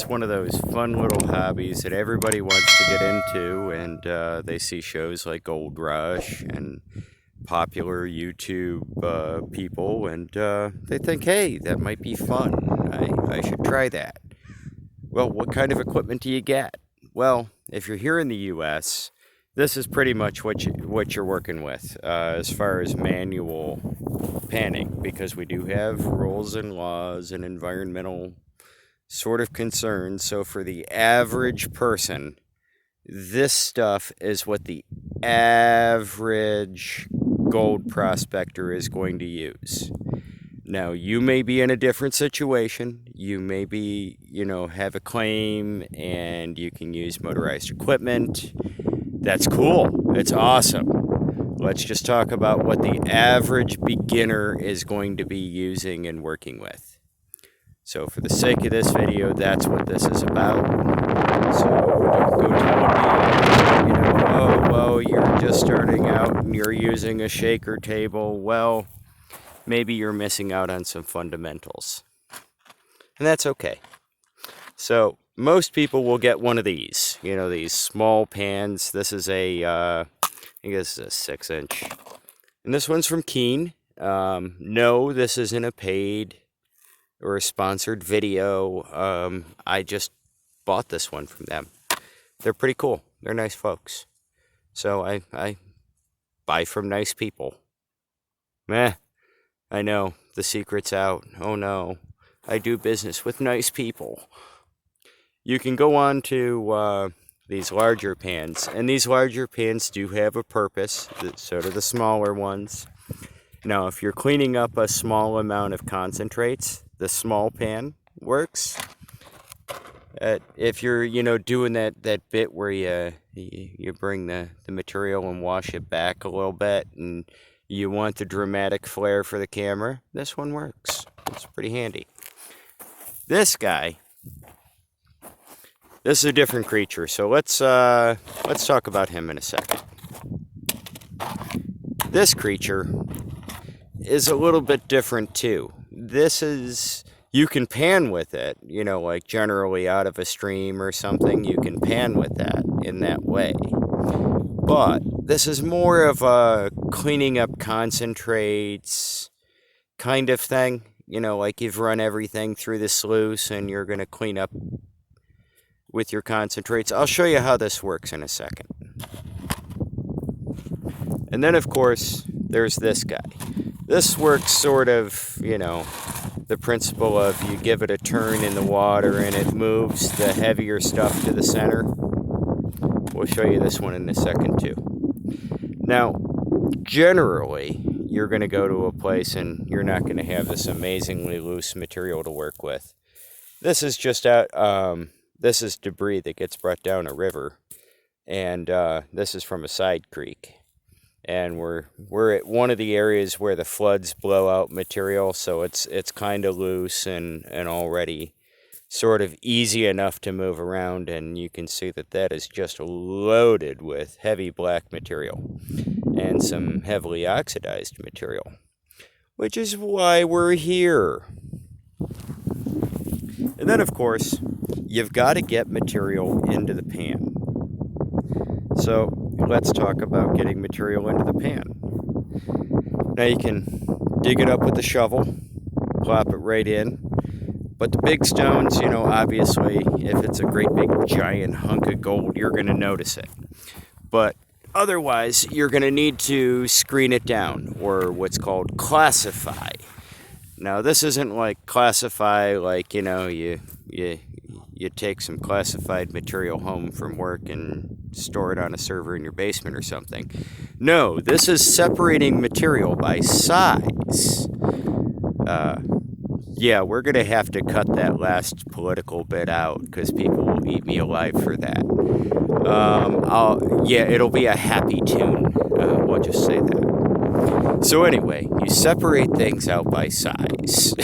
it's one of those fun little hobbies that everybody wants to get into, and they see shows like Gold Rush and popular YouTube people, and they think, hey, that might be fun. I should try that. Well, what kind of equipment do you get? Well, if you're here in the U.S., this is pretty much what you're working with as far as manual panning, because we do have rules and laws and environmental sort of concerns. So for the average person, this stuff is what the average gold prospector is going to use. Now, you may be in a different situation. You may be, have a claim and you can use motorized equipment. That's cool. It's awesome. Let's just talk about what the average beginner is going to be using and working with. So for the sake of this video, that's what this is about. So don't go telling me, oh, well, you're just starting out and you're using a shaker table. Well, maybe you're missing out on some fundamentals. And that's okay. So most people will get one of these, these small pans. This is I think this is a 6-inch. And this one's from Keen. No, this isn't a paid or a sponsored video. I just bought this one from them. They're pretty cool. They're nice folks. So I buy from nice people. Meh. I know, the secret's out. Oh no, I do business with nice people. You can go on to these larger pans, and these larger pans do have a purpose, so do the smaller ones. Now, if you're cleaning up a small amount of concentrates, the small pan works. If you're, doing that bit where you bring the material and wash it back a little bit, and you want the dramatic flair for the camera, this one works. It's pretty handy. This guy, this is a different creature, so let's talk about him in a second. This creature is a little bit different too. You can pan with it, like generally out of a stream or something, you can pan with that in that way. But this is more of a cleaning up concentrates kind of thing. Like you've run everything through the sluice and you're going to clean up with your concentrates. I'll show you how this works in a second. And then, of course, there's this guy. This works sort of, the principle of you give it a turn in the water and it moves the heavier stuff to the center. We'll show you this one in a second too. Now, generally, you're going to go to a place and you're not going to have this amazingly loose material to work with. This is just this is debris that gets brought down a river, and this is from a side creek. And we're at one of the areas where the floods blow out material, so it's kind of loose and already sort of easy enough to move around, and you can see that is just loaded with heavy black material and some heavily oxidized material, which is why we're here. And then, of course, you've got to get material into the pan. So let's talk about getting material into the pan. Now you can dig it up with a shovel, plop it right in. But the big stones, obviously, if it's a great big giant hunk of gold, you're going to notice it. But otherwise, you're going to need to screen it down, or what's called classify. Now, this isn't like classify like, you take some classified material home from work and store it on a server in your basement or something. No, this is separating material by size. Yeah, we're going to have to cut that last political bit out because people will eat me alive for that. It'll be a happy tune. We'll just say that. So anyway, you separate things out by size.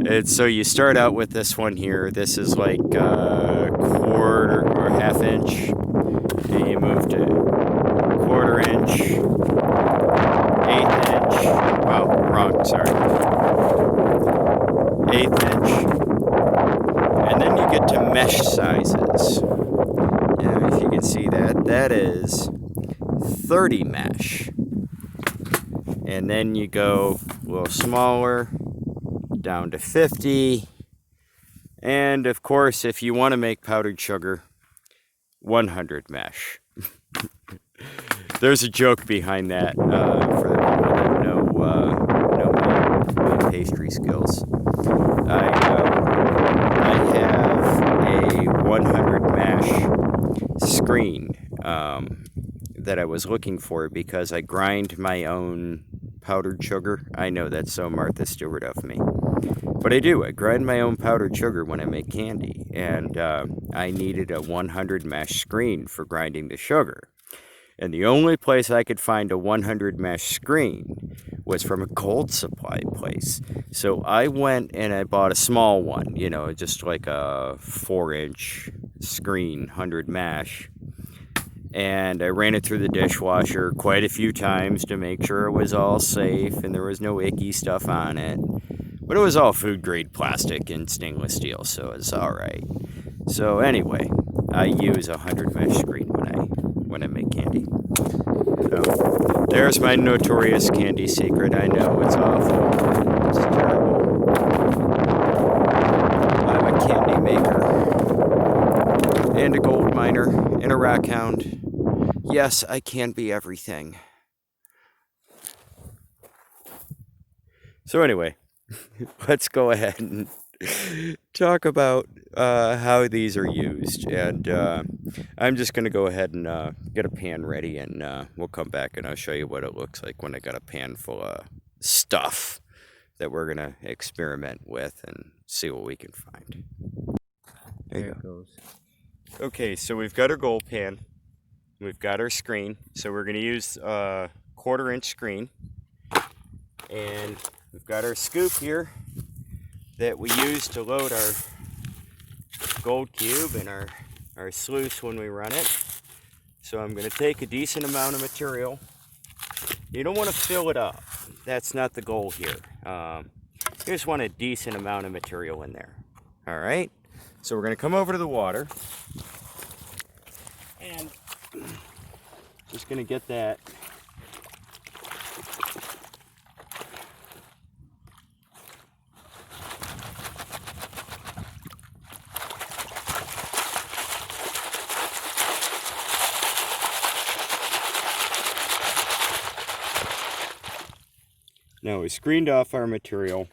And so you start out with this one here. This is like a quarter or half inch. And you move to quarter inch, eighth inch. Oh, wrong, sorry. Eighth inch, then you get to mesh sizes. And if you can see that, that is 30 mesh. And then you go a little smaller, down to 50. And of course, if you want to make powdered sugar, 100 mesh. There's a joke behind that for the people that know my pastry skills. I have a 100 mesh screen that I was looking for because I grind my own powdered sugar. I know that's so Martha Stewart of me. But I do. I grind my own powdered sugar when I make candy. And I needed a 100 mesh screen for grinding the sugar. And the only place I could find a 100 mesh screen was from a gold supply place. So I went and I bought a small one, you know, just like a 4-inch screen, 100 mesh. And I ran it through the dishwasher quite a few times to make sure it was all safe and there was no icky stuff on it. But it was all food grade plastic and stainless steel, so it's all right. So anyway, I use a 100 mesh screen when I make candy. So there's my notorious candy secret. I know it's awful. It's terrible. I'm a candy maker and a gold miner and a rock hound. Yes, I can be everything. So anyway, let's go ahead and talk about how these are used. And I'm just going to go ahead and get a pan ready, and we'll come back and I'll show you what it looks like when I got a pan full of stuff that we're going to experiment with and see what we can find. There it goes. Okay, so we've got our gold pan. We've got our screen. So we're going to use a 1/4-inch screen. And we've got our scoop here that we use to load our gold cube and our sluice when we run it. So I'm going to take a decent amount of material. You don't want to fill it up. That's not the goal here. You just want a decent amount of material in there. All right? So we're going to come over to the water. And just going to get that Now we screened off our material.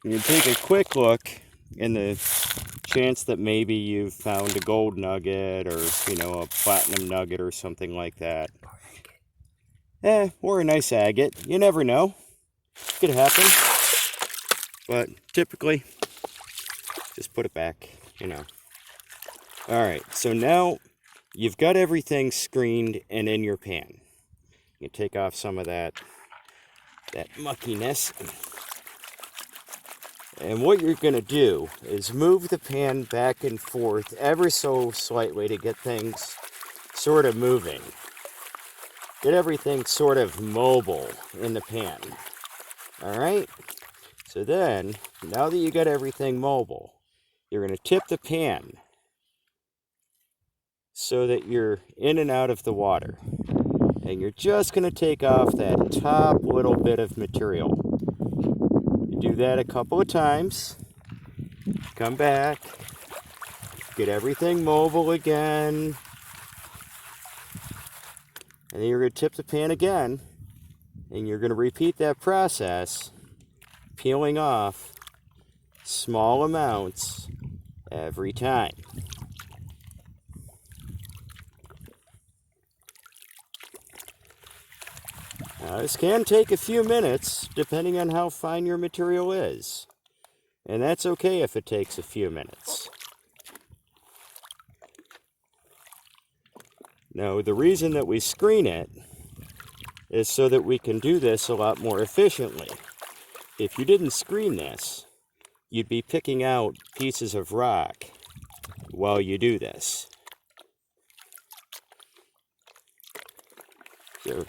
You can take a quick look in the chance that maybe you've found a gold nugget or, you know, a platinum nugget or something like that. Or a nice agate. You never know. Could happen. But typically, just put it back, you know. Alright, so now you've got everything screened and in your pan. You take off some of that muckiness. And what you're going to do is move the pan back and forth ever so slightly to get things sort of moving. Get everything sort of mobile in the pan. Alright? So then, now that you got everything mobile, you're going to tip the pan so that you're in and out of the water. And you're just going to take off that top little bit of material. You do that a couple of times. Come back. Get everything mobile again. And then you're going to tip the pan again. And you're going to repeat that process, peeling off small amounts every time. Now, this can take a few minutes, depending on how fine your material is. And that's okay if it takes a few minutes. Now, the reason that we screen it is so that we can do this a lot more efficiently. If you didn't screen this, you'd be picking out pieces of rock while you do this. So,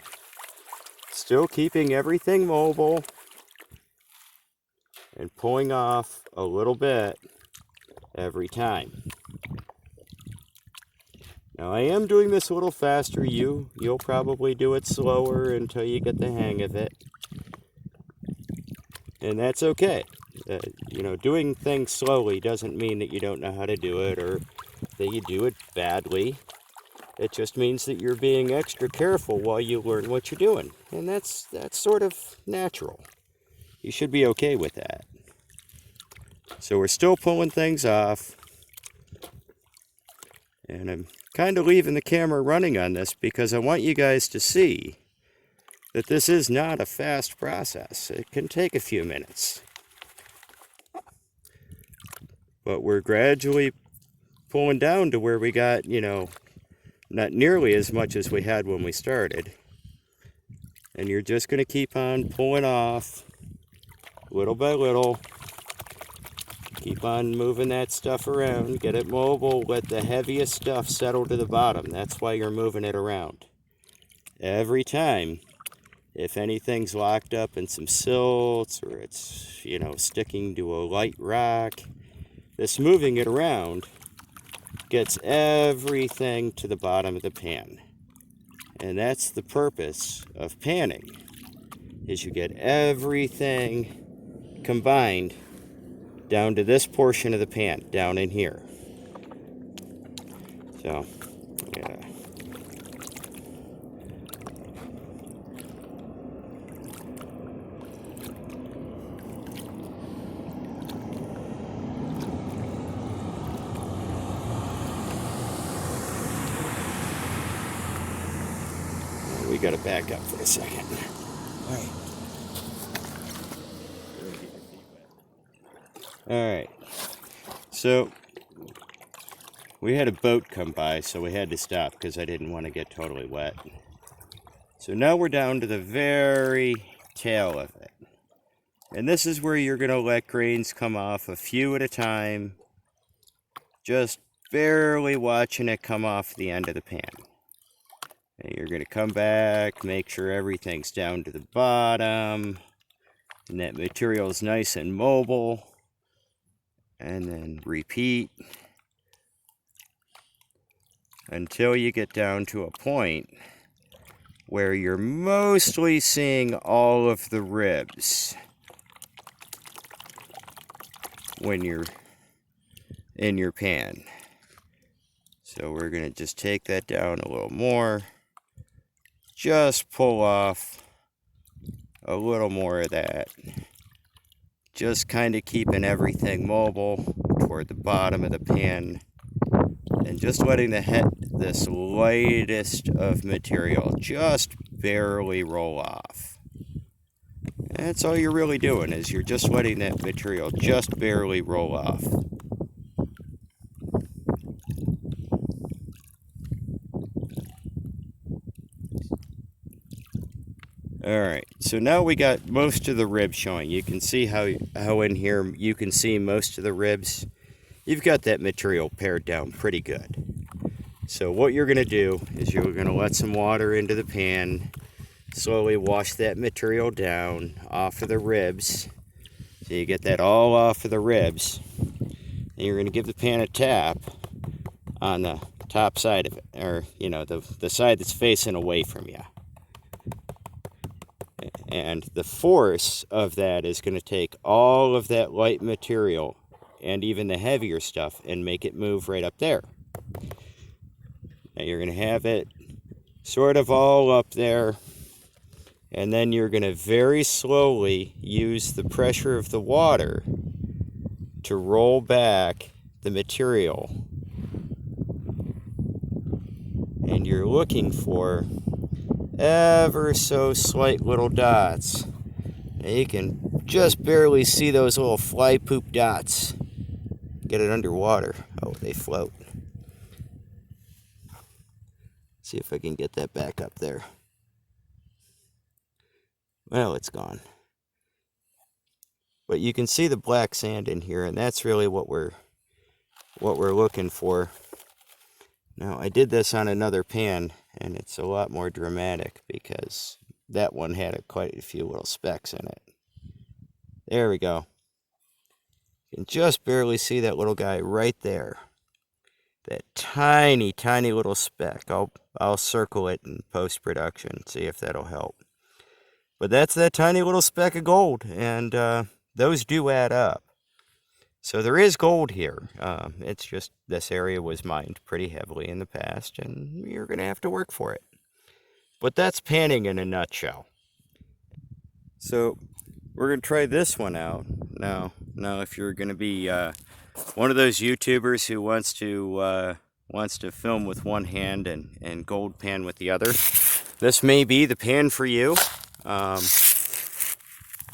still keeping everything mobile and pulling off a little bit every time. Now I am doing this a little faster. You'll probably do it slower until you get the hang of it. And that's okay. Doing things slowly doesn't mean that you don't know how to do it or that you do it badly. It just means that you're being extra careful while you learn what you're doing. And that's sort of natural. You should be okay with that. So we're still pulling things off. And I'm kind of leaving the camera running on this because I want you guys to see that this is not a fast process. It can take a few minutes. But we're gradually pulling down to where we got, not nearly as much as we had when we started. And you're just going to keep on pulling off little by little. Keep on moving that stuff around. Get it mobile. Let the heaviest stuff settle to the bottom. That's why you're moving it around. Every time, if anything's locked up in some silts or it's, sticking to a light rock, this moving it around gets everything to the bottom of the pan. And that's the purpose of panning, is you get everything combined down to this portion of the pan, down in here. So, yeah. We gotta back up for a second. All right. All right. So we had a boat come by, so we had to stop because I didn't want to get totally wet. So now we're down to the very tail of it. And this is where you're going to let grains come off a few at a time, just barely watching it come off the end of the pan. And you're going to come back, make sure everything's down to the bottom, and that material is nice and mobile, and then repeat until you get down to a point where you're mostly seeing all of the ribs when you're in your pan. So we're going to just take that down a little more. Just pull off a little more of that. Just kind of keeping everything mobile toward the bottom of the pan. And just letting this lightest of material just barely roll off. That's all you're really doing, is you're just letting that material just barely roll off. Alright, so now we got most of the ribs showing. You can see how in here you can see most of the ribs. You've got that material pared down pretty good. So what you're going to do is you're going to let some water into the pan, slowly wash that material down off of the ribs. So you get that all off of the ribs. And you're going to give the pan a tap on the top side of it, or, the side that's facing away from you. And the force of that is going to take all of that light material and even the heavier stuff and make it move right up there. Now you're going to have it sort of all up there, and then you're going to very slowly use the pressure of the water to roll back the material. And you're looking for ever so slight little dots. Now you can just barely see those little fly poop dots. Get it underwater. Oh, they float. See if I can get that back up there. Well, it's gone. But you can see the black sand in here, and that's really what we're looking for. Now, I did this on another pan, and it's a lot more dramatic because that one had quite a few little specks in it. There we go. You can just barely see that little guy right there. That tiny, tiny little speck. I'll circle it in post-production, see if that'll help. But that's that tiny little speck of gold, and those do add up. So there is gold here. It's just this area was mined pretty heavily in the past, and you're going to have to work for it. But that's panning in a nutshell. So we're going to try this one out. Now if you're going to be one of those YouTubers who wants to film with one hand and gold pan with the other, this may be the pan for you. I'm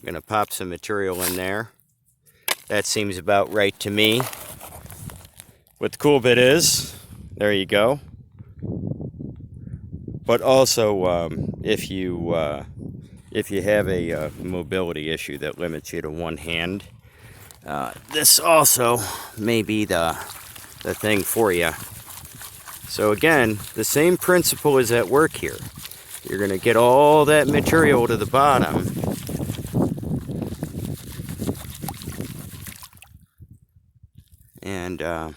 going to pop some material in there. That seems about right to me. What the cool bit is, there you go. But also, if you have a mobility issue that limits you to one hand, this also may be the thing for you. So again, the same principle is at work here. You're going to get all that material to the bottom. And,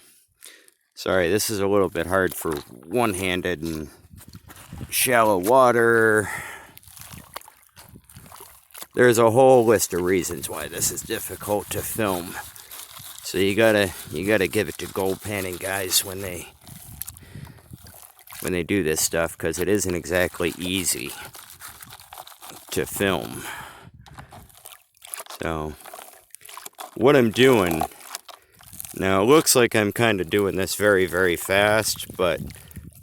sorry, this is a little bit hard for one-handed and shallow water. There's a whole list of reasons why this is difficult to film. So you gotta give it to gold panning guys when they do this stuff, because it isn't exactly easy to film. So what I'm doing now, it looks like I'm kind of doing this very, very fast, but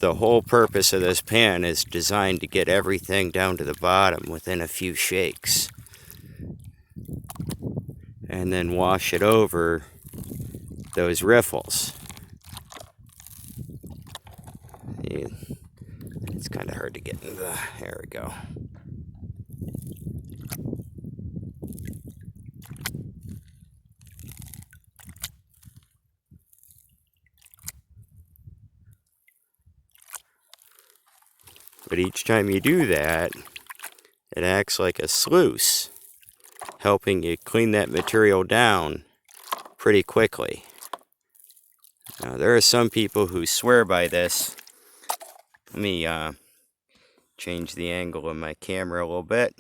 the whole purpose of this pan is designed to get everything down to the bottom within a few shakes. And then wash it over those riffles. It's kind of hard to get into the... There we go. But each time you do that, it acts like a sluice, helping you clean that material down pretty quickly. Now, there are some people who swear by this. Let me change the angle of my camera a little bit.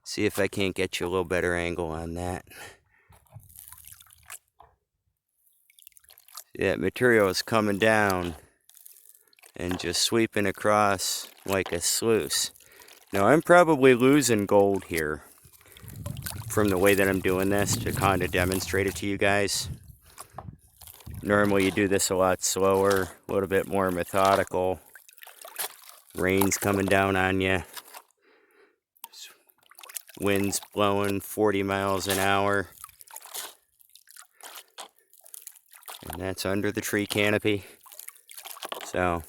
See if I can't get you a little better angle on that. See, that material is coming down and just sweeping across like a sluice. Now, I'm probably losing gold here from the way that I'm doing this to kind of demonstrate it to you guys. Normally you do this a lot slower, a little bit more methodical. Rain's coming down on you. Wind's blowing 40 miles an hour. And that's under the tree canopy. So,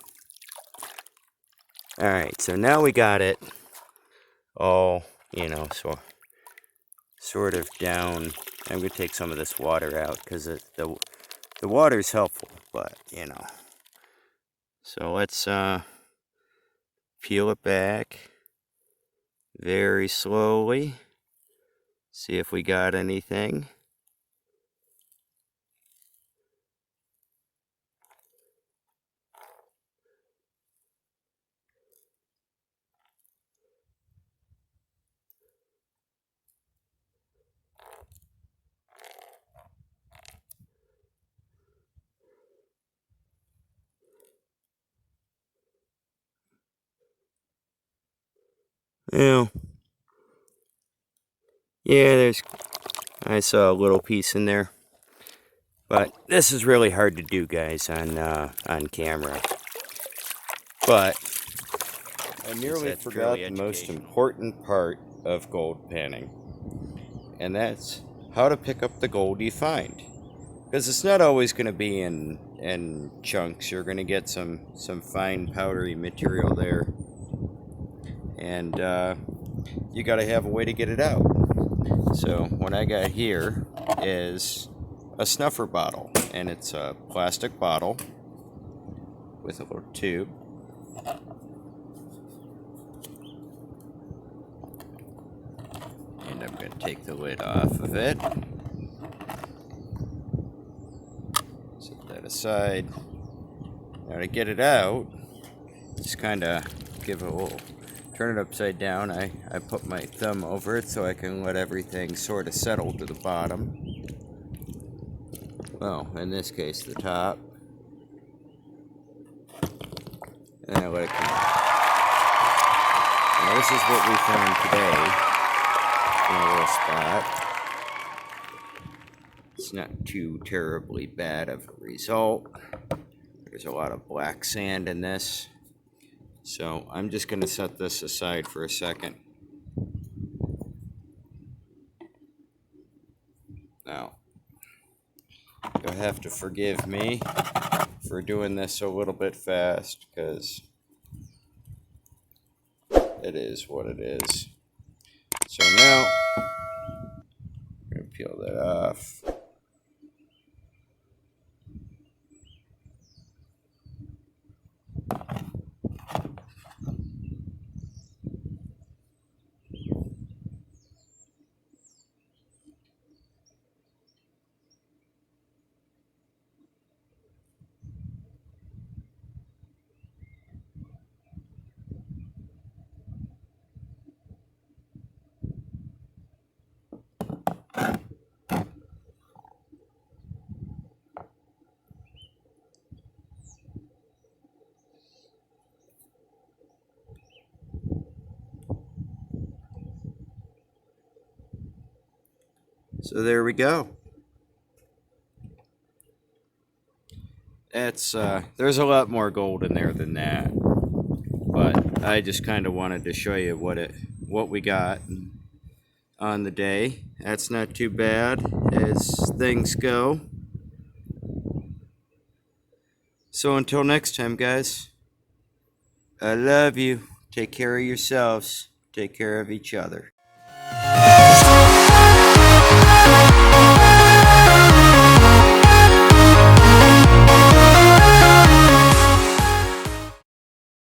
alright, so now we got it all, so sort of down. I'm going to take some of this water out because the water's helpful, but, So let's peel it back very slowly. See if we got anything. Yeah, I saw a little piece in there. But this is really hard to do, guys, on camera. But I nearly forgot the most important part of gold panning. And that's how to pick up the gold you find. Because it's not always going to be in chunks. You're going to get some fine powdery material there. And you got to have a way to get it out. So what I got here is a snuffer bottle. And it's a plastic bottle with a little tube. And I'm going to take the lid off of it. aside. Now to get it out, just kind of give it a little, turn it upside down. I put my thumb over it so I can let everything sort of settle to the bottom. Well, in this case, the top. And I let it come out. Now this is what we found today in a little spot. It's not too terribly bad of a result. There's a lot of black sand in this. So I'm just going to set this aside for a second. Now, you'll have to forgive me for doing this a little bit fast, because it is what it is. So now, I'm going to peel that off. So there we go. That's there's a lot more gold in there than that, but I just kind of wanted to show you what we got on the day. That's not too bad as things go. So until next time, guys, I love you. Take care of yourselves. Take care of each other.